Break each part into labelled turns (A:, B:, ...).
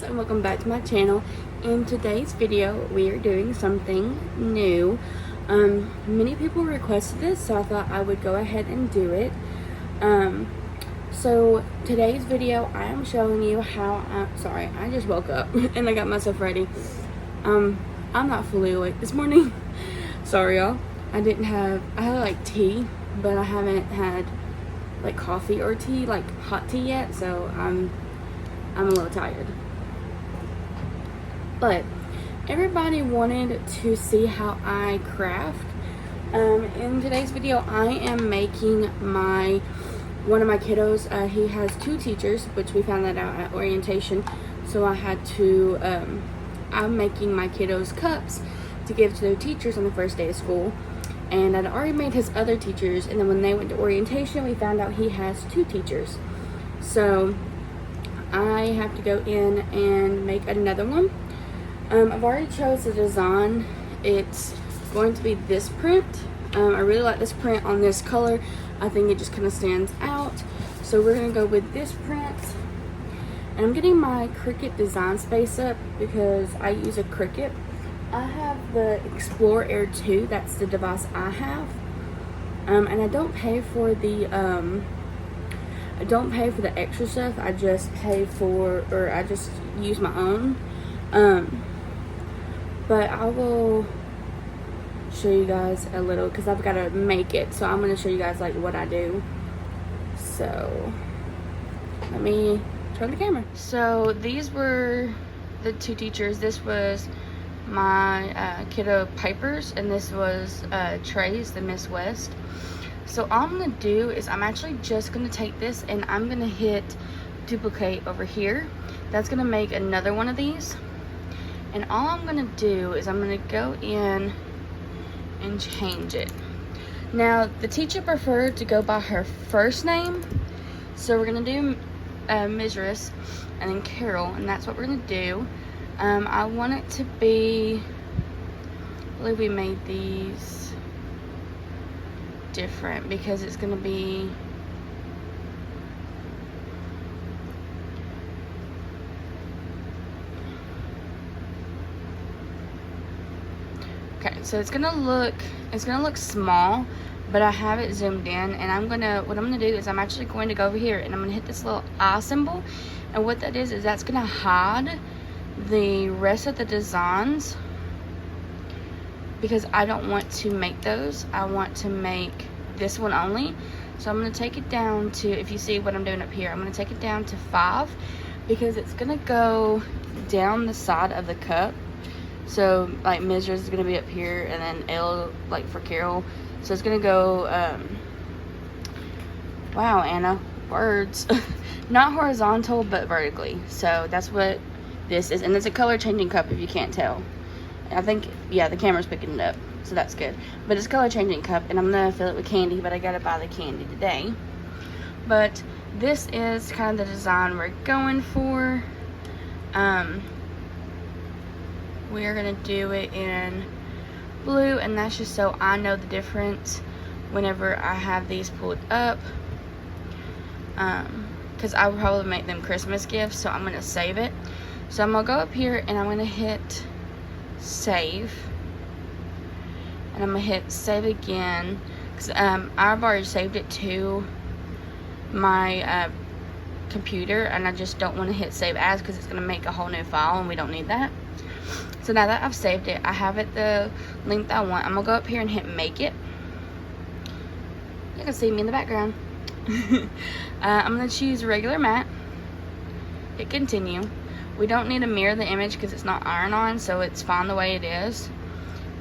A: and welcome back to my channel. In today's video we are doing something new. Many people requested this, so I thought I would go ahead and do it. So today's video I am showing you how I just woke up and I got myself ready. I'm not fully awake this morning. Sorry y'all. I had like tea, but I haven't had like coffee or tea, like hot tea yet, so I'm a little tired. But everybody wanted to see how I craft. In today's video I am making one of my kiddos. He has two teachers, which we found that out at orientation, so I had to I'm making my kiddos cups to give to their teachers on the first day of school. And I'd already made his other teachers, and then when they went to orientation we found out he has two teachers, so I have to go in and make another one. I've already chose the design. It's going to be this print. I really like this print on this color. I think it just kind of stands out, so we're gonna go with this print. And I'm getting my Cricut design space up because I use a Cricut. I have the Explore Air 2. That's the device I have, and I don't pay for the extra stuff. I just I just use my own. But I will show you guys a little because I've got to make it. So I'm going to show you guys like what I do. So let me turn the camera. So these were the two teachers. This was my kiddo Piper's, and this was Trey's, the Miss West. So all I'm gonna do is I'm actually just gonna take this and I'm gonna hit duplicate over here. That's gonna make another one of these, and all I'm gonna do is I'm gonna go in and change it. Now the teacher preferred to go by her first name, so we're gonna do Mrs. and then Carol, and that's what we're gonna do. I want it to be, I believe we made these different because it's going to be, okay, so it's going to look small, but I have it zoomed in, and what I'm going to do is I'm actually going to go over here and I'm going to hit this little eye symbol, and what that is that's going to hide the rest of the designs because I don't want to make those. I want to make this one only. So I'm going to take it down to, if you see what I'm doing up here, I'm going to take it down to 5 because it's going to go down the side of the cup. So like Mrs. is going to be up here, and then L like for Carol. So it's going to go wow, Anna, words. Not horizontal but vertically. So that's what this is, and it's a color changing cup if you can't tell. I think, yeah, the camera's picking it up, so that's good. But it's a color changing cup, and I'm gonna fill it with candy, but I gotta buy the candy today. But this is kind of the design we're going for. We are gonna do it in blue, and that's just so I know the difference whenever I have these pulled up. Because I will probably make them Christmas gifts, so I'm gonna save it. So I'm going to go up here and I'm going to hit save. And I'm going to hit save again. Because I've already saved it to my computer. And I just don't want to hit save as because it's going to make a whole new file and we don't need that. So now that I've saved it, I have it the length I want. I'm going to go up here and hit make it. You can see me in the background. I'm going to choose regular matte. Hit continue. We don't need to mirror the image because it's not iron-on, so it's fine the way it is.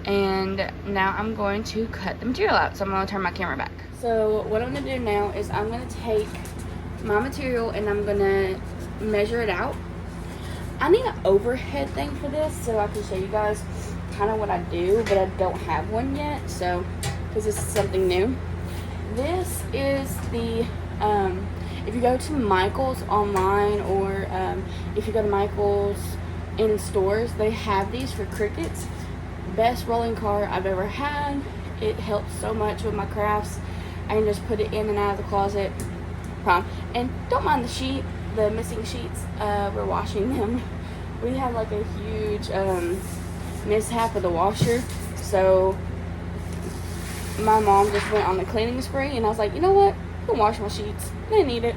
A: And now I'm going to cut the material out, so I'm going to turn my camera back. So what I'm going to do now is I'm going to take my material and I'm going to measure it out. I need an overhead thing for this so I can show you guys kind of what I do, but I don't have one yet, so because this is something new. This is the if you go to Michael's online, or if you go to Michael's in stores, they have these for Cricuts. Best rolling cart I've ever had. It helps so much with my crafts. I can just put it in and out of the closet. And don't mind the missing sheets. We're washing them. we had like a huge mishap with the washer, so my mom just went on the cleaning spree, and I was like, you know what, you can wash my sheets, they need it.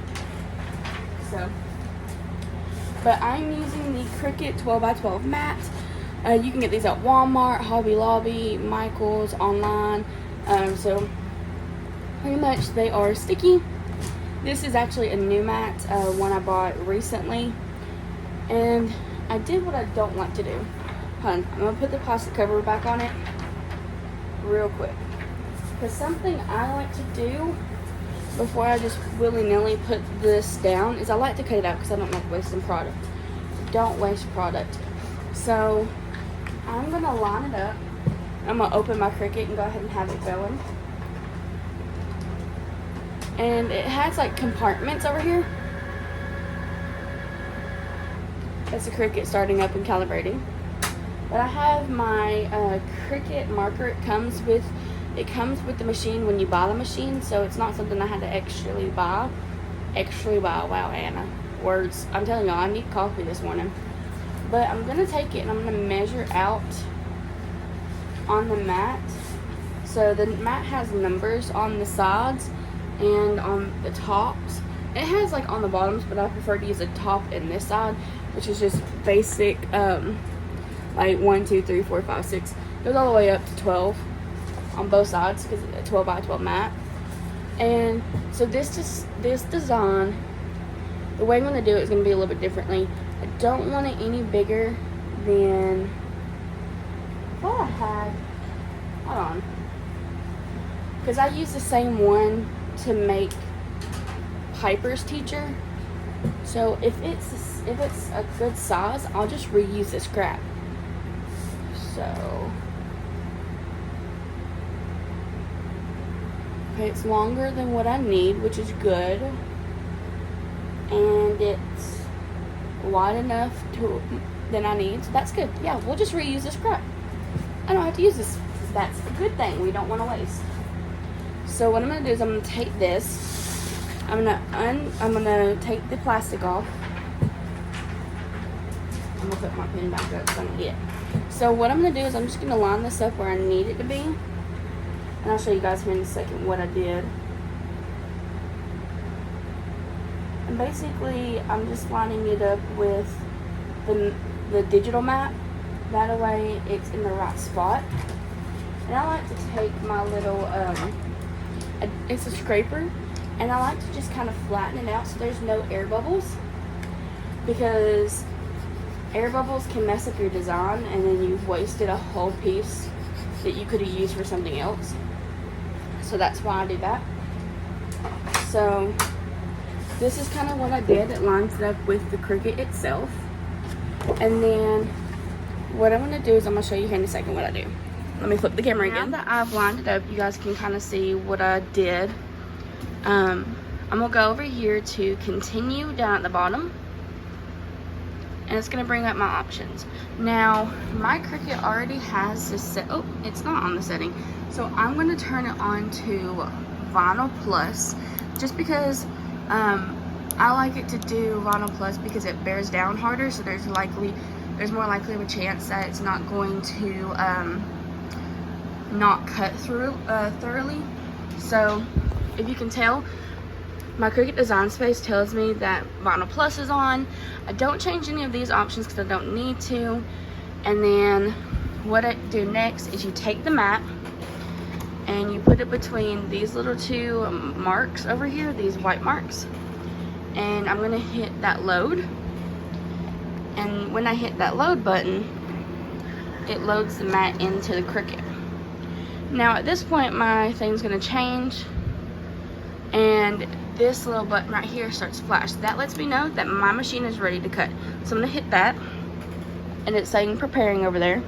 A: So, but I'm using the Cricut 12x12 mat. You can get these at Walmart, Hobby Lobby, Michael's, online. So pretty much they are sticky. This is actually a new mat, one I bought recently, and I did what I don't like to do. I'm gonna put the plastic cover back on it real quick, because something I like to do before I just willy-nilly put this down is I like to cut it out, because I don't like wasting product. Don't waste product. So I'm gonna line it up. I'm gonna open my Cricut and go ahead and have it going. And it has like compartments over here. That's the Cricut starting up and calibrating. But I have my Cricut marker. It comes with the machine when you buy the machine, so it's not something I had to extra buy. Wow, Anna. Words. I'm telling y'all, I need coffee this morning. But I'm gonna take it and I'm gonna measure out on the mat. So the mat has numbers on the sides and on the tops. It has like on the bottoms, but I prefer to use the top and this side, which is just basic, like 1, 2, 3, 4, 5, 6. Goes all the way up to 12 on both sides, because it's a 12x12 mat. And so this design, the way I'm going to do it is going to be a little bit differently. I don't want it any bigger than what I had. Hold on. Because I use the same one to make Piper's teacher. So if it's a good size, I'll just reuse this scrap. So okay, it's longer than what I need, which is good. And it's wide enough than I need, so that's good. Yeah, we'll just reuse this scrap. I don't have to use this. That's a good thing. We don't want to waste. So what I'm gonna do is I'm gonna take this. I'm gonna take the plastic off. I'm gonna put my pen back up so I don't get it. So what I'm gonna do is I'm just gonna line this up where I need it to be, and I'll show you guys here in a second what I did. And basically, I'm just lining it up with the digital map. That way, it's in the right spot. And I like to take my little, it's a scraper, and I like to just kind of flatten it out so there's no air bubbles. Because air bubbles can mess up your design, and then you've wasted a whole piece that you could have used for something else. So that's why I do that. So this is kind of what I did. It lines it up with the Cricut itself. And then what I'm going to do is I'm going to show you here in a second what I do. Let me flip the camera again. Now that I've lined it up, you guys can kind of see what I did. I'm going to go over here to continue down at the bottom. And it's going to bring up my options. Now, my Cricut already has this set. Oh, it's not on the setting. So I'm going to turn it on to Vinyl Plus, just because I like it to do Vinyl Plus because it bears down harder. So there's more likely of a chance that it's not going to not cut through thoroughly. So if you can tell, my Cricut Design Space tells me that Vinyl Plus is on. I don't change any of these options because I don't need to. And then what I do next is you take the mat and you put it between these little two marks over here, these white marks. And I'm going to hit that load. And when I hit that load button, it loads the mat into the Cricut. Now at this point, my thing's going to change. And this little button right here starts to flash. That lets me know that my machine is ready to cut. So I'm going to hit that. And it's saying preparing over there.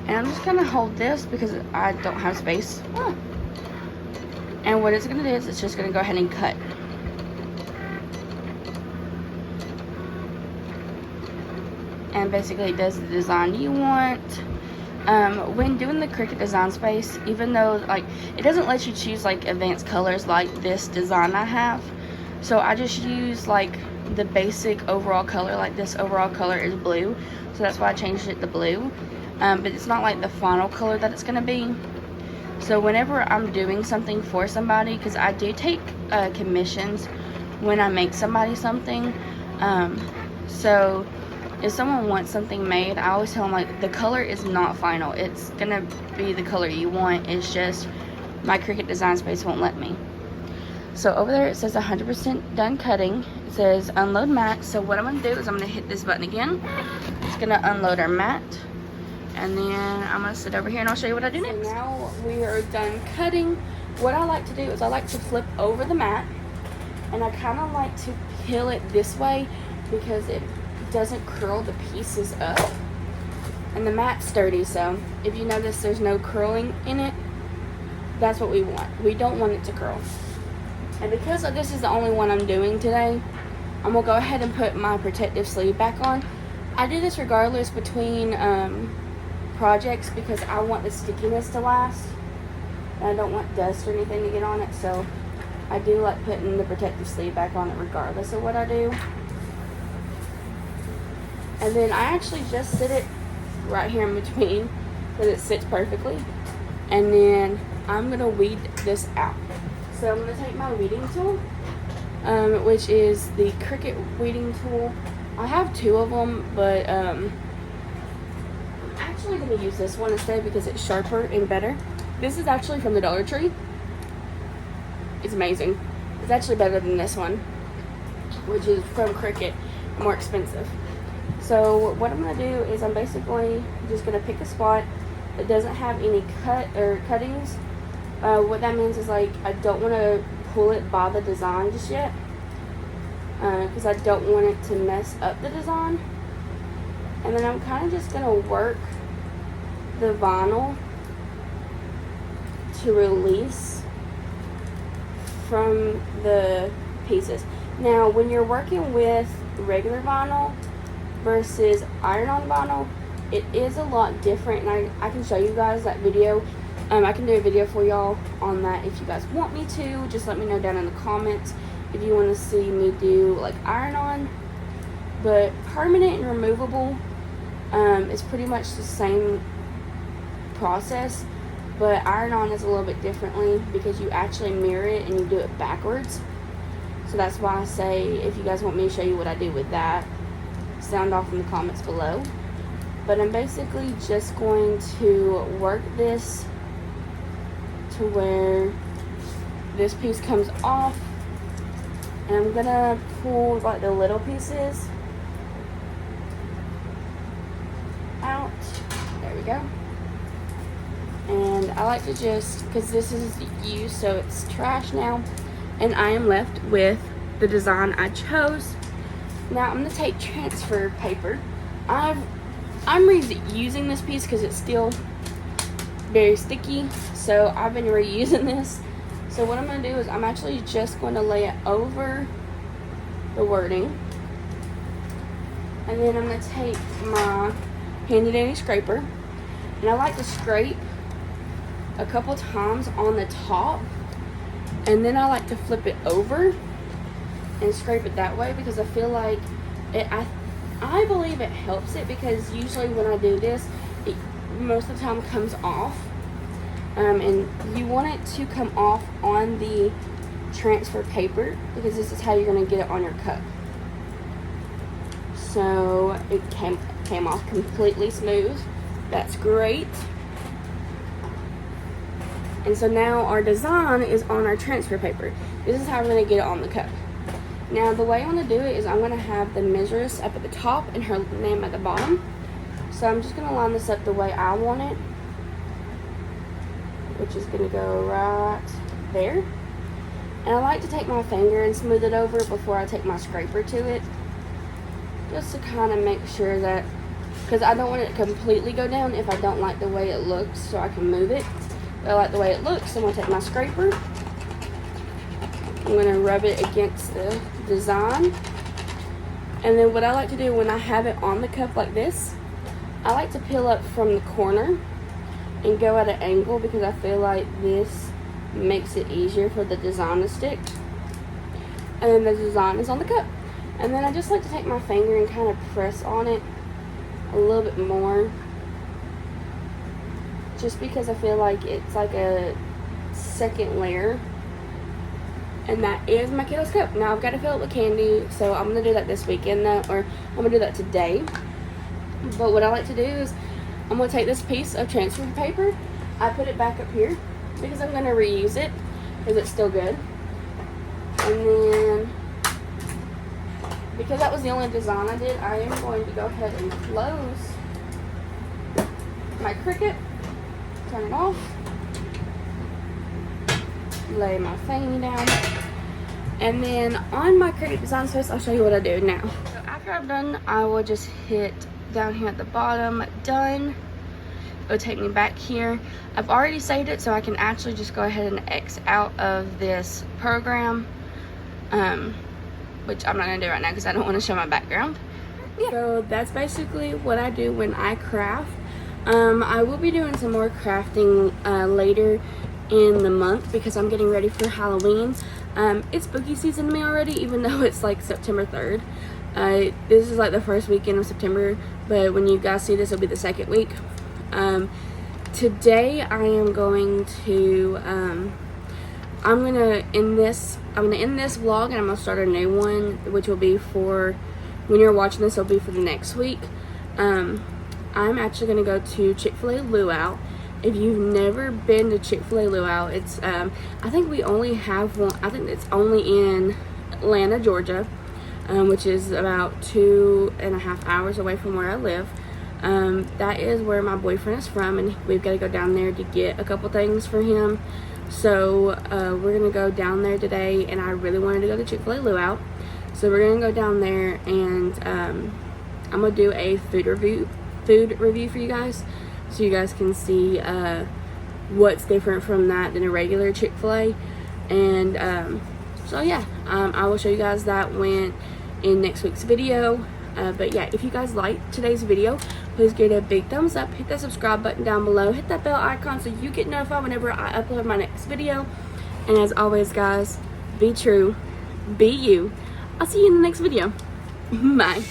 A: And I'm just going to hold this because I don't have space. And what it's going to do is it's just going to go ahead and cut. And basically it does the design you want. When doing the Cricut Design Space, even though like it doesn't let you choose like advanced colors like this design I have, so I just use like the basic overall color. Like this overall color is blue, so that's why I changed it to blue. But it's not like the final color that it's gonna be. So whenever I'm doing something for somebody, because I do take commissions when I make somebody something, so if someone wants something made, I always tell them, like, the color is not final. It's gonna be the color you want. It's just my Cricut Design Space won't let me. So over there it says 100% done cutting. It says unload mat. So what I'm gonna do is I'm gonna hit this button again. It's gonna unload our mat. And then I'm gonna sit over here and I'll show you what I do next. So now we are done cutting. What I like to do is I like to flip over the mat, and I kind of like to peel it this way because it doesn't curl the pieces up. And the mat's sturdy, so if you notice there's no curling in it, that's what we want. We don't want it to curl. And because this is the only one I'm doing today, I'm gonna go ahead and put my protective sleeve back on. I do this regardless between projects because I want the stickiness to last. And I don't want dust or anything to get on it, so I do like putting the protective sleeve back on it regardless of what I do. And then I actually just sit it right here in between so that it sits perfectly. And then I'm gonna weed this out. So I'm gonna take my weeding tool, which is the Cricut weeding tool. I have two of them, but I'm actually gonna use this one instead because it's sharper and better. This is actually from the Dollar Tree. It's amazing. It's actually better than this one, which is from Cricut, more expensive. So what I'm gonna do is I'm basically just gonna pick a spot that doesn't have any cuttings. What that means is, like, I don't want to pull it by the design just yet because I don't want it to mess up the design. And then I'm kind of just gonna work the vinyl to release from the pieces. Now when you're working with regular vinyl versus iron-on vinyl, it is a lot different, and I can show you guys that video. I can do a video for y'all on that if you guys want me to. Just let me know down in the comments if you want to see me do like iron-on. But permanent and removable is pretty much the same process, but iron-on is a little bit differently because you actually mirror it and you do it backwards. So that's why I say, if you guys want me to show you what I do with that, sound off in the comments below. But I'm basically just going to work this to where this piece comes off, and I'm gonna pull like the little pieces out. There we go. And I like to just, because this is used, so it's trash now, and I am left with the design I chose. Now I'm gonna take transfer paper. I'm reusing this piece because it's still very sticky, so I've been reusing this. So what I'm going to do is I'm actually just going to lay it over the wording, and then I'm going to take my handy dandy scraper, and I like to scrape a couple times on the top, and then I like to flip it over and scrape it that way because I feel like it, I believe it helps it, because usually when I do this, it most of the time comes off, and you want it to come off on the transfer paper because this is how you're going to get it on your cup. So it came off completely smooth. That's great. And so now our design is on our transfer paper. This is how we're going to get it on the cup. Now the way I'm going to do it is I'm going to have the measuress up at the top and her name at the bottom. So I'm just going to line this up the way I want it, which is going to go right there. And I like to take my finger and smooth it over before I take my scraper to it, just to kind of make sure that, because I don't want it to completely go down if I don't like the way it looks, so I can move it. But I like the way it looks, so I'm going to take my scraper. I'm going to rub it against the design. And then what I like to do when I have it on the cup like this, I like to peel up from the corner and go at an angle because I feel like this makes it easier for the design to stick. And then the design is on the cup. And then I just like to take my finger and kind of press on it a little bit more, just because I feel like it's like a second layer. And that is my kiddos cup. Now I've got to fill it with candy, so I'm going to do that this weekend though, or I'm going to do that today. But what I like to do is I'm going to take this piece of transfer paper, I put it back up here because I'm going to reuse it because it's still good. And then, because that was the only design I did, I am going to go ahead and close my Cricut, turn it off, lay my thing down, and then on my Cricut design space, I'll show you what I do now. So after I'm done, I will just hit down here at the bottom, done. It'll take me back here. I've already saved it, so I can actually just go ahead and X out of this program, which I'm not gonna do right now because I don't want to show my background. Yeah. So that's basically what I do when I craft. I will be doing some more crafting later in the month because I'm getting ready for Halloween. It's spooky season to me already, even though it's like September 3rd. This is like the first weekend of September, but when you guys see this, it'll be the second week. Today I am going to I'm gonna end this vlog, and I'm gonna start a new one, which will be for when you're watching this, it'll be for the next week. I'm actually gonna go to Chick-fil-A Luau. If you've never been to Chick-fil-A Luau, it's I think we only have one. I think it's only in Atlanta, Georgia, which is about 2.5 hours away from where I live. That is where my boyfriend is from, and we've got to go down there to get a couple things for him. So we're gonna go down there today, and I really wanted to go to Chick-fil-A Luau, so we're gonna go down there, and I'm gonna do a food review for you guys, so you guys can see what's different from that than a regular Chick-fil-A. And so yeah, I will show you guys that when in next week's video. But yeah, if you guys liked today's video, please give it a big thumbs up, hit that subscribe button down below, hit that bell icon so you get notified whenever I upload my next video. And as always guys, be true, be you. I'll see you in the next video. Bye.